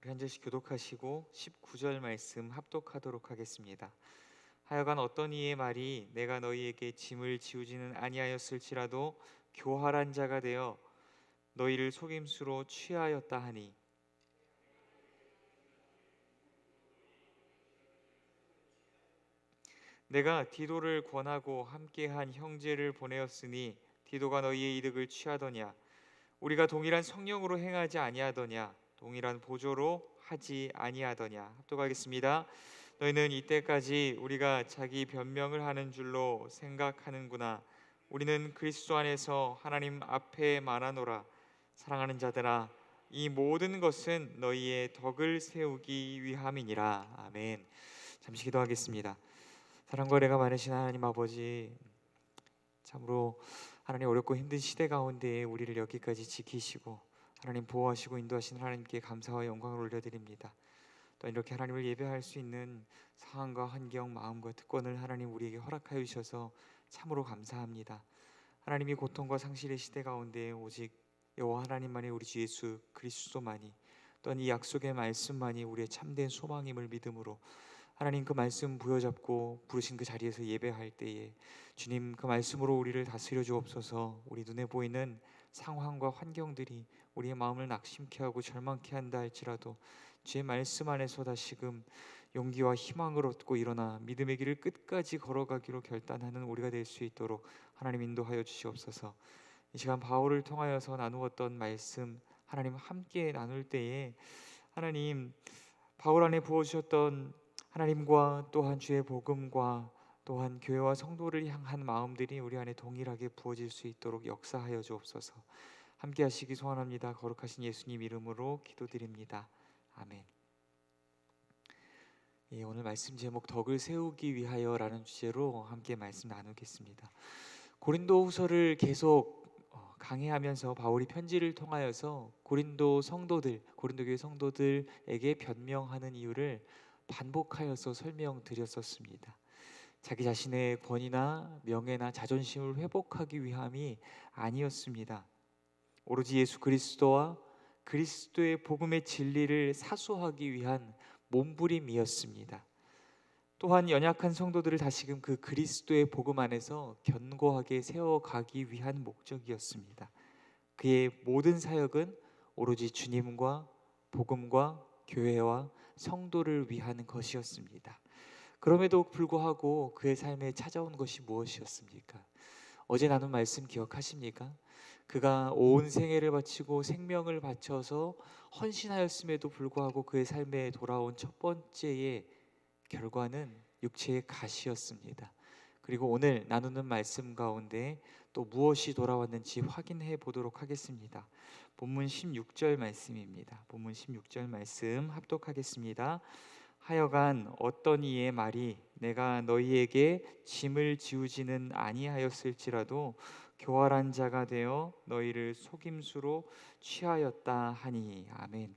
우리 한 절씩 교독하시고 19절 말씀 합독하도록 하겠습니다. 하여간 어떤 이의 말이 내가 너희에게 짐을 지우지는 아니하였을지라도 교활한 자가 되어 너희를 속임수로 취하였다 하니, 내가 디도를 권하고 함께한 형제를 보내었으니 디도가 너희의 이득을 취하더냐? 우리가 동일한 성령으로 행하지 아니하더냐? 동일한 보조로 하지 아니하더냐? 합독하겠습니다. 너희는 이때까지 우리가 자기 변명을 하는 줄로 생각하는구나. 우리는 그리스도 안에서 하나님 앞에 말하노라. 사랑하는 자들아, 이 모든 것은 너희의 덕을 세우기 위함이니라. 아멘. 잠시 기도하겠습니다. 사랑과 은혜가 많으신 하나님 아버지, 참으로 하나님 어렵고 힘든 시대 가운데 우리를 여기까지 지키시고 하나님 보호하시고 인도하신 하나님께 감사와 영광을 올려드립니다. 또 이렇게 하나님을 예배할 수 있는 상황과 환경, 마음과 특권을 하나님 우리에게 허락하여 주셔서 참으로 감사합니다. 하나님이 고통과 상실의 시대 가운데 오직 여호와 하나님만이, 우리 주 예수 그리스도만이, 또한 이 약속의 말씀만이 우리의 참된 소망임을 믿음으로 하나님 그 말씀 부여잡고 부르신 그 자리에서 예배할 때에 주님 그 말씀으로 우리를 다스려 주옵소서. 우리 눈에 보이는 상황과 환경들이 우리의 마음을 낙심케 하고 절망케 한다 할지라도 주의 말씀 안에서 다시금 용기와 희망을 얻고 일어나 믿음의 길을 끝까지 걸어가기로 결단하는 우리가 될 수 있도록 하나님 인도하여 주시옵소서. 이 시간 바울을 통하여서 나누었던 말씀 하나님 함께 나눌 때에 하나님 바울 안에 부어주셨던 하나님과 또한 주의 복음과 또한 교회와 성도를 향한 마음들이 우리 안에 동일하게 부어질 수 있도록 역사하여 주옵소서. 함께 하시기 소원합니다. 거룩하신 예수님 이름으로 기도드립니다. 아멘. 오늘 말씀 제목 덕을 세우기 위하여라는 주제로 함께 말씀 나누겠습니다. 고린도후서를 계속 강해하면서 바울이 편지를 통하여서 고린도 교회 성도들에게 변명하는 이유를 반복하여서 설명드렸었습니다. 자기 자신의 권위나 명예나 자존심을 회복하기 위함이 아니었습니다. 오로지 예수 그리스도와 그리스도의 복음의 진리를 사수하기 위한 몸부림이었습니다. 또한 연약한 성도들을 다시금 그 그리스도의 복음 안에서 견고하게 세워가기 위한 목적이었습니다. 그의 모든 사역은 오로지 주님과 복음과 교회와 성도를 위한 것이었습니다. 그럼에도 불구하고 그의 삶에 찾아온 것이 무엇이었습니까? 어제 나눈 말씀 기억하십니까? 그가 온 생애를 바치고 생명을 바쳐서 헌신하였음에도 불구하고 그의 삶에 돌아온 첫 번째의 결과는 육체의 가시였습니다. 그리고 오늘 나누는 말씀 가운데 또 무엇이 돌아왔는지 확인해 보도록 하겠습니다. 본문 16절 말씀입니다. 본문 16절 말씀 합독하겠습니다. 하여간 어떤 이의 말이 내가 너희에게 짐을 지우지는 아니하였을지라도 교활한 자가 되어 너희를 속임수로 취하였다 하니. 아멘.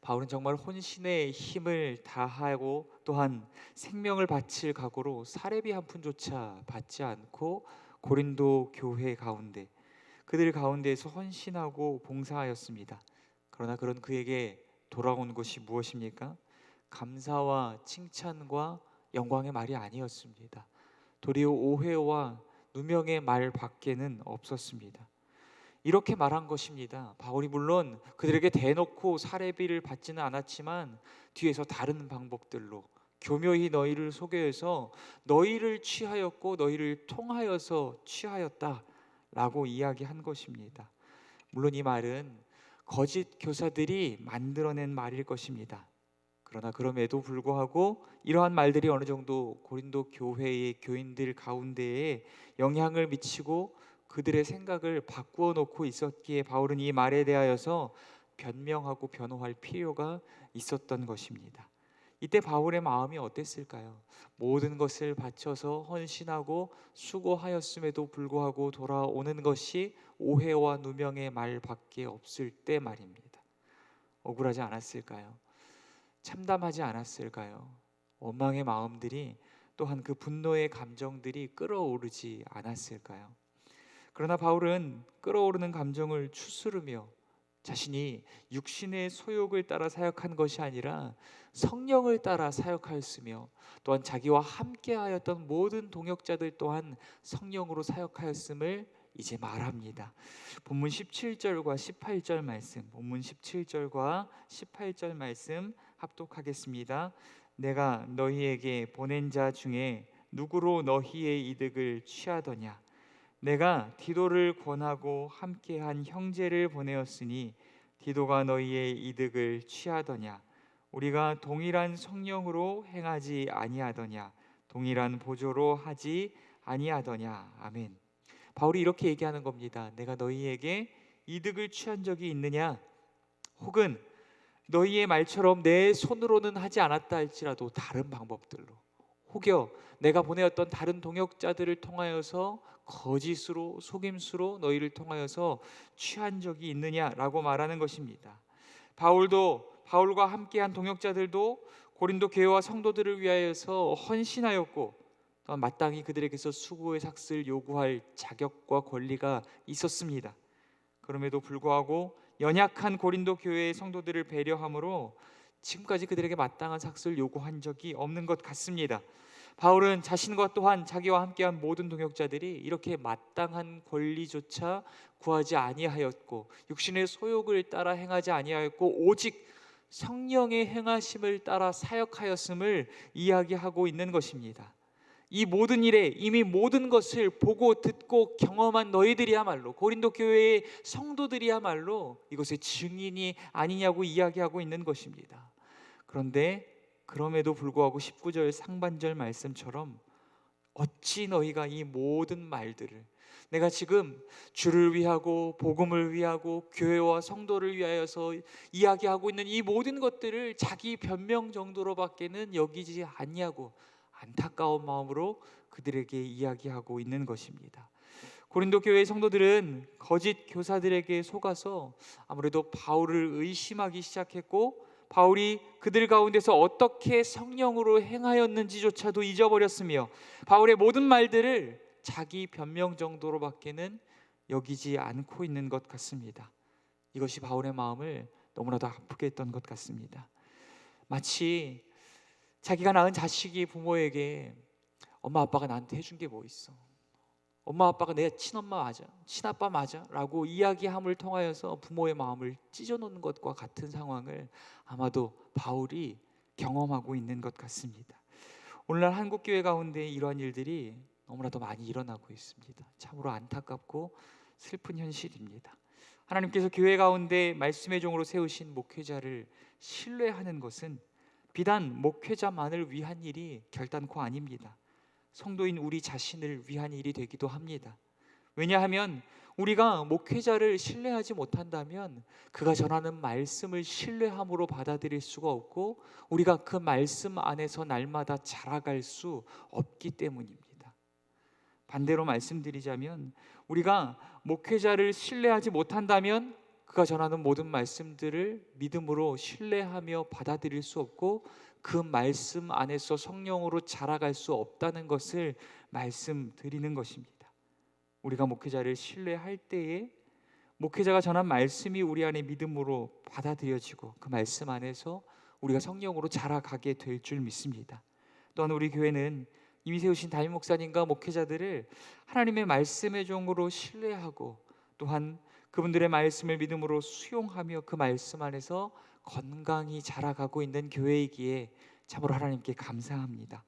바울은 정말 혼신의 힘을 다하고 또한 생명을 바칠 각오로 사례비 한 푼조차 받지 않고 고린도 교회 가운데, 그들 가운데에서 헌신하고 봉사하였습니다. 그러나 그런 그에게 돌아온 것이 무엇입니까? 감사와 칭찬과 영광의 말이 아니었습니다. 도리어 오해와 누명의 말밖에는 없었습니다. 이렇게 말한 것입니다. 바울이 물론 그들에게 대놓고 사례비를 받지는 않았지만 뒤에서 다른 방법들로 교묘히 너희를 속여서 너희를 취하였고 너희를 통하여서 취하였다라고 이야기한 것입니다. 물론 이 말은 거짓 교사들이 만들어낸 말일 것입니다. 그러나 그럼에도 불구하고 이러한 말들이 어느 정도 고린도 교회의 교인들 가운데에 영향을 미치고 그들의 생각을 바꾸어 놓고 있었기에 바울은 이 말에 대하여서 변명하고 변호할 필요가 있었던 것입니다. 이때 바울의 마음이 어땠을까요? 모든 것을 바쳐서 헌신하고 수고하였음에도 불구하고 돌아오는 것이 오해와 누명의 말밖에 없을 때 말입니다. 억울하지 않았을까요? 참담하지 않았을까요? 원망의 마음들이, 또한 그 분노의 감정들이 끓어오르지 않았을까요? 그러나 바울은 끓어오르는 감정을 추스르며 자신이 육신의 소욕을 따라 사역한 것이 아니라 성령을 따라 사역하였으며, 또한 자기와 함께하였던 모든 동역자들 또한 성령으로 사역하였음을 이제 말합니다. 본문 17절과 18절 말씀, 본문 17절과 18절 말씀 합독하겠습니다. 내가 너희에게 보낸 자 중에 누구로 너희의 이득을 취하더냐? 내가 디도를 권하고 함께한 형제를 보내었으니 디도가 너희의 이득을 취하더냐? 우리가 동일한 성령으로 행하지 아니하더냐? 동일한 보조로 하지 아니하더냐? 아멘. 바울이 이렇게 얘기하는 겁니다. 내가 너희에게 이득을 취한 적이 있느냐? 혹은 너희의 말처럼 내 손으로는 하지 않았다 할지라도 다른 방법들로, 혹여 내가 보내었던 다른 동역자들을 통하여서 거짓으로, 속임수로 너희를 통하여서 취한 적이 있느냐라고 말하는 것입니다. 바울과 함께한 동역자들도 고린도 교회와 성도들을 위하여서 헌신하였고, 또한 마땅히 그들에게서 수고의 삭슬 요구할 자격과 권리가 있었습니다. 그럼에도 불구하고 연약한 고린도 교회의 성도들을 배려함으로 지금까지 그들에게 마땅한 삭슬을 요구한 적이 없는 것 같습니다. 바울은 자신과 또한 자기와 함께한 모든 동역자들이 이렇게 마땅한 권리조차 구하지 아니하였고, 육신의 소욕을 따라 행하지 아니하였고, 오직 성령의 행하심을 따라 사역하였음을 이야기하고 있는 것입니다. 이 모든 일에 이미 모든 것을 보고 듣고 경험한 너희들이야말로, 고린도 교회의 성도들이야말로 이것의 증인이 아니냐고 이야기하고 있는 것입니다. 그런데 그럼에도 불구하고 19절 상반절 말씀처럼 어찌 너희가 이 모든 말들을, 내가 지금 주를 위하고 복음을 위하고 교회와 성도를 위하여서 이야기하고 있는 이 모든 것들을 자기 변명 정도로밖에는 여기지 않냐고 안타까운 마음으로 그들에게 이야기하고 있는 것입니다. 고린도 교회의 성도들은 거짓 교사들에게 속아서 아무래도 바울을 의심하기 시작했고, 바울이 그들 가운데서 어떻게 성령으로 행하였는지조차도 잊어버렸으며, 바울의 모든 말들을 자기 변명 정도로밖에는 여기지 않고 있는 것 같습니다. 이것이 바울의 마음을 너무나도 아프게 했던 것 같습니다. 마치 자기가 낳은 자식이 부모에게 엄마 아빠가 나한테 해준 게 뭐 있어, 엄마 아빠가 내 친엄마 맞아, 친아빠 맞아 라고 이야기함을 통하여서 부모의 마음을 찢어놓는 것과 같은 상황을 아마도 바울이 경험하고 있는 것 같습니다. 오늘날 한국교회 가운데 이러한 일들이 너무나도 많이 일어나고 있습니다. 참으로 안타깝고 슬픈 현실입니다. 하나님께서 교회 가운데 말씀의 종으로 세우신 목회자를 신뢰하는 것은 비단 목회자만을 위한 일이 결단코 아닙니다. 성도인 우리 자신을 위한 일이 되기도 합니다. 왜냐하면 우리가 목회자를 신뢰하지 못한다면 그가 전하는 말씀을 신뢰함으로 받아들일 수가 없고, 우리가 그 말씀 안에서 날마다 자라갈 수 없기 때문입니다. 반대로 말씀드리자면, 우리가 목회자를 신뢰하지 못한다면 그가 전하는 모든 말씀들을 믿음으로 신뢰하며 받아들일 수 없고, 그 말씀 안에서 성령으로 자라갈 수 없다는 것을 말씀드리는 것입니다. 우리가 목회자를 신뢰할 때에 목회자가 전한 말씀이 우리 안에 믿음으로 받아들여지고, 그 말씀 안에서 우리가 성령으로 자라가게 될 줄 믿습니다. 또한 우리 교회는 이미 세우신 담임 목사님과 목회자들을 하나님의 말씀의 종으로 신뢰하고, 또한 그분들의 말씀을 믿음으로 수용하며 그 말씀 안에서 건강히 자라가고 있는 교회이기에 참으로 하나님께 감사합니다.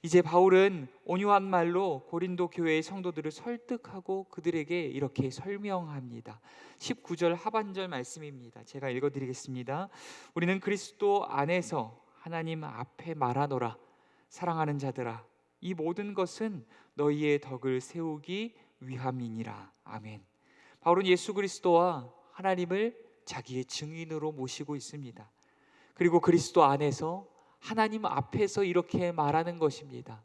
이제 바울은 온유한 말로 고린도 교회의 성도들을 설득하고 그들에게 이렇게 설명합니다. 19절 하반절 말씀입니다. 제가 읽어드리겠습니다. 우리는 그리스도 안에서 하나님 앞에 말하노라. 사랑하는 자들아, 이 모든 것은 너희의 덕을 세우기 위함이니라. 아멘. 바울은 예수 그리스도와 하나님을 자기의 증인으로 모시고 있습니다. 그리고 그리스도 안에서 하나님 앞에서 이렇게 말하는 것입니다.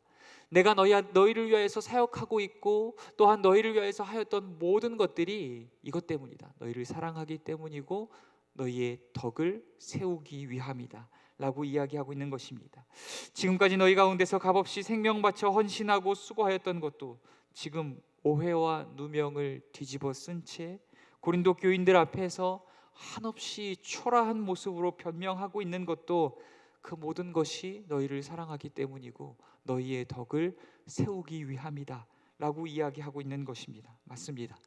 내가 너희를 위하여서 사역하고 있고, 또한 너희를 위하여서 하였던 모든 것들이 이것 때문이다. 너희를 사랑하기 때문이고 너희의 덕을 세우기 위함이다 라고 이야기하고 있는 것입니다. 지금까지 너희 가운데서 값없이 생명 바쳐 헌신하고 수고하였던 것도 지금 오해와 누명을 뒤집어 쓴 채 고린도 교인들 앞에서 한없이 초라한 모습으로 변명하고 있는 것도 그 모든 것이 너희를 사랑하기 때문이고 너희의 덕을 세우기 위함이다 라고 이야기하고 있는 것입니다. 맞습니다.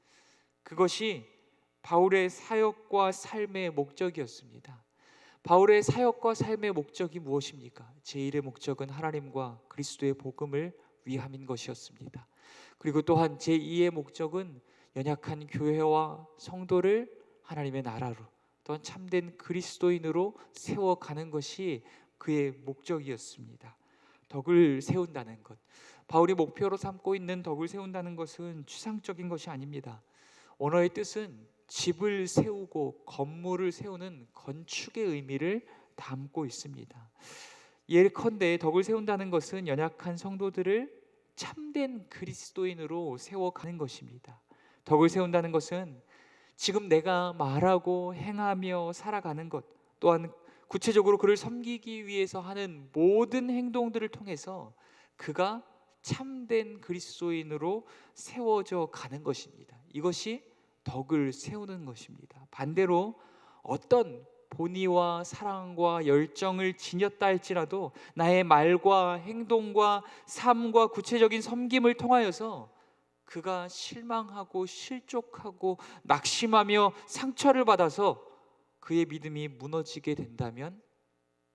그것이 바울의 사역과 삶의 목적이었습니다. 바울의 사역과 삶의 목적이 무엇입니까? 제1의 목적은 하나님과 그리스도의 복음을 위함인 것이었습니다. 그리고 또한 제2의 목적은 연약한 교회와 성도를 하나님의 나라로, 또한 참된 그리스도인으로 세워가는 것이 그의 목적이었습니다. 덕을 세운다는 것, 바울이 목표로 삼고 있는 덕을 세운다는 것은 추상적인 것이 아닙니다. 언어의 뜻은 집을 세우고 건물을 세우는 건축의 의미를 담고 있습니다. 예컨대 덕을 세운다는 것은 연약한 성도들을 참된 그리스도인으로 세워가는 것입니다. 덕을 세운다는 것은 지금 내가 말하고 행하며 살아가는 것, 또한 구체적으로 그를 섬기기 위해서 하는 모든 행동들을 통해서 그가 참된 그리스도인으로 세워져 가는 것입니다. 이것이 덕을 세우는 것입니다. 반대로 어떤 본의와 사랑과 열정을 지녔다 할지라도 나의 말과 행동과 삶과 구체적인 섬김을 통하여서 그가 실망하고 실족하고 낙심하며 상처를 받아서 그의 믿음이 무너지게 된다면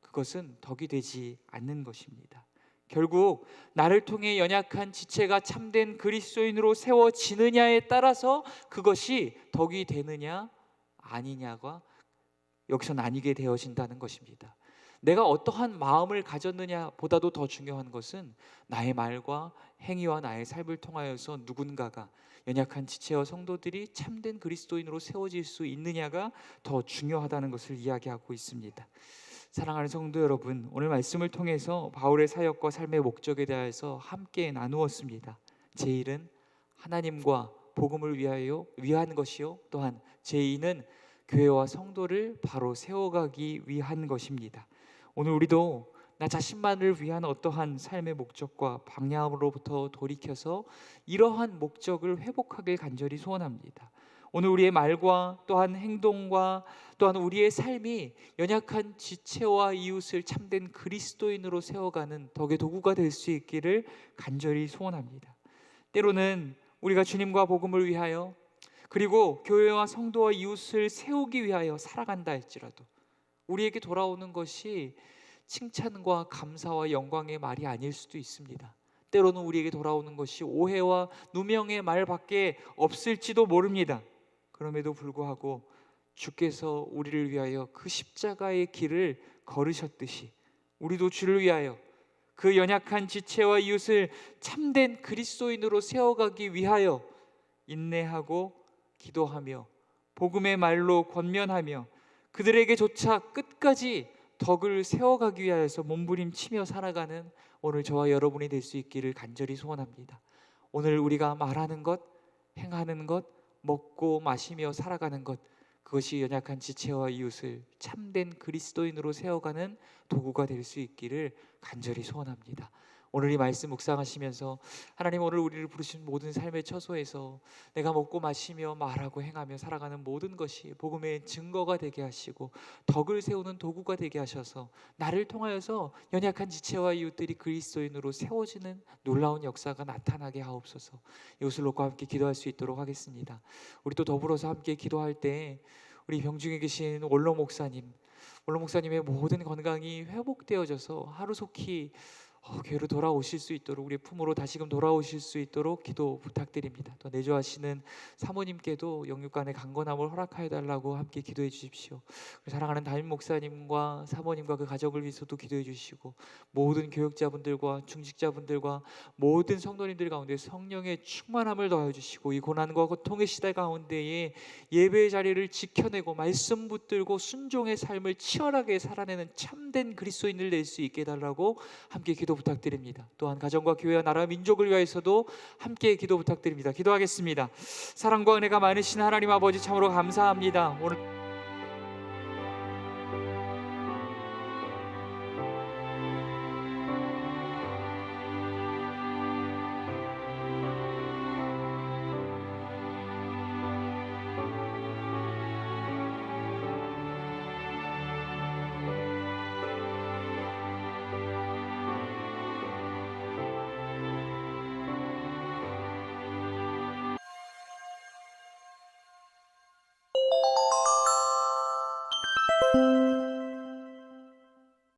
그것은 덕이 되지 않는 것입니다. 결국 나를 통해 연약한 지체가 참된 그리스도인으로 세워지느냐에 따라서 그것이 덕이 되느냐 아니냐가 여기서 나뉘게 되어진다는 것입니다. 내가 어떠한 마음을 가졌느냐 보다도 더 중요한 것은 나의 말과 행위와 나의 삶을 통하여서 누군가가 연약한 지체와 성도들이 참된 그리스도인으로 세워질 수 있느냐가 더 중요하다는 것을 이야기하고 있습니다. 사랑하는 성도 여러분, 오늘 말씀을 통해서 바울의 사역과 삶의 목적에 대해서 함께 나누었습니다. 제1은 하나님과 복음을 위한 것이요, 또한 제2는 교회와 성도를 바로 세워가기 위한 것입니다. 오늘 우리도 나 자신만을 위한 어떠한 삶의 목적과 방향으로부터 돌이켜서 이러한 목적을 회복하길 간절히 소원합니다. 오늘 우리의 말과 또한 행동과 또한 우리의 삶이 연약한 지체와 이웃을 참된 그리스도인으로 세워가는 덕의 도구가 될 수 있기를 간절히 소원합니다. 때로는 우리가 주님과 복음을 위하여 그리고 교회와 성도와 이웃을 세우기 위하여 살아간다 할지라도 우리에게 돌아오는 것이 칭찬과 감사와 영광의 말이 아닐 수도 있습니다. 때로는 우리에게 돌아오는 것이 오해와 누명의 말밖에 없을지도 모릅니다. 그럼에도 불구하고 주께서 우리를 위하여 그 십자가의 길을 걸으셨듯이 우리도 주를 위하여 그 연약한 지체와 이웃을 참된 그리스도인으로 세워가기 위하여 인내하고 기도하며 복음의 말로 권면하며 그들에게조차 끝까지 덕을 세워가기 위하여서 몸부림치며 살아가는 오늘 저와 여러분이 될 수 있기를 간절히 소원합니다. 오늘 우리가 말하는 것, 행하는 것, 먹고 마시며 살아가는 것, 그것이 연약한 지체와 이웃을 참된 그리스도인으로 세워가는 도구가 될 수 있기를 간절히 소원합니다. 오늘 이 말씀 묵상하시면서 하나님, 오늘 우리를 부르신 모든 삶의 처소에서 내가 먹고 마시며 말하고 행하며 살아가는 모든 것이 복음의 증거가 되게 하시고 덕을 세우는 도구가 되게 하셔서 나를 통하여서 연약한 지체와 이웃들이 그리스도인으로 세워지는 놀라운 역사가 나타나게 하옵소서. 이웃을 놓고 함께 기도할 수 있도록 하겠습니다. 우리 또 더불어서 함께 기도할 때 우리 병중에 계신 원로 목사님의 모든 건강이 회복되어져서 하루속히 교회로 돌아오실 수 있도록, 우리 품으로 다시금 돌아오실 수 있도록 기도 부탁드립니다. 또 내조하시는 사모님께도 영육간의 강건함을 허락하여 달라고 함께 기도해 주십시오. 사랑하는 담임 목사님과 사모님과 그 가족을 위해서도 기도해 주시고 모든 교역자분들과 중직자분들과 모든 성도님들 가운데 성령의 충만함을 더하여 주시고 이 고난과 고통의 시대 가운데에 예배의 자리를 지켜내고 말씀 붙들고 순종의 삶을 치열하게 살아내는 참된 그리스도인을 낼 수 있게 해달라고 함께 기도 부탁드립니다. 또한 가정과 교회와 나라 민족을 위하여서도 함께 기도 부탁드립니다. 기도하겠습니다. 사랑과 은혜가 많으신 하나님 아버지, 참으로 감사합니다. 오늘